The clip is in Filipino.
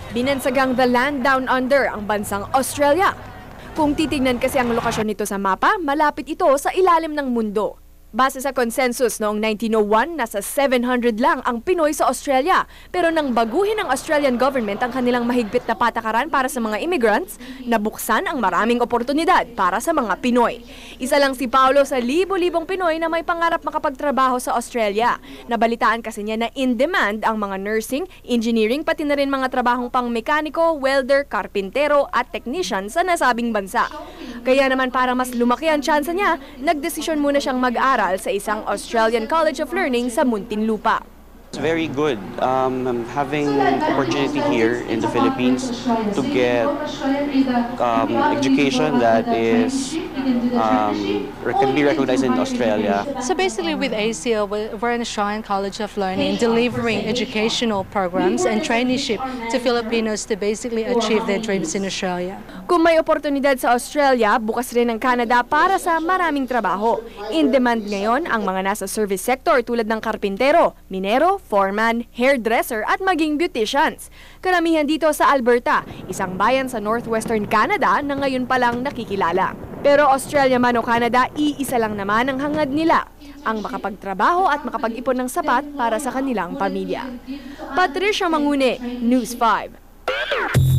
Binansagang the land down under ang bansang Australia. Kung titignan kasi ang lokasyon nito sa mapa, malapit ito sa ilalim ng mundo. Base sa consensus noong 1901, nasa 700 lang ang Pinoy sa Australia. Pero nang baguhin ng Australian government ang kanilang mahigpit na patakaran para sa mga immigrants, nabuksan ang maraming oportunidad para sa mga Pinoy. Isa lang si Paulo sa libo-libong Pinoy na may pangarap makapagtrabaho sa Australia. Nabalitaan kasi niya na in demand ang mga nursing, engineering, pati na rin mga trabahong pang mekaniko, welder, karpintero at technician sa nasabing bansa. Kaya naman para mas lumaki ang tsansa niya, nagdesisyon muna siyang mag-aral sa isang Australian College of Learning sa Muntinlupa. It's very good having opportunity here in the Philippines to get education that is can be recognized in Australia. So basically with ACL, we're an Australian College of Learning delivering educational programs and traineeship to Filipinos to basically achieve their dreams in Australia. Kung may oportunidad sa Australia, bukas rin ang Canada para sa maraming trabaho. In demand ngayon ang mga nasa service sector tulad ng karpintero, minero, foreman, hairdresser at maging beauticians. Karamihan dito sa Alberta, isang bayan sa northwestern Canada na ngayon pa lang nakikilala. Pero Australia man o Canada, iisa lang naman ang hangad nila, ang makapagtrabaho at makapag-ipon ng sapat para sa kanilang pamilya. Patricia Mangune, News 5.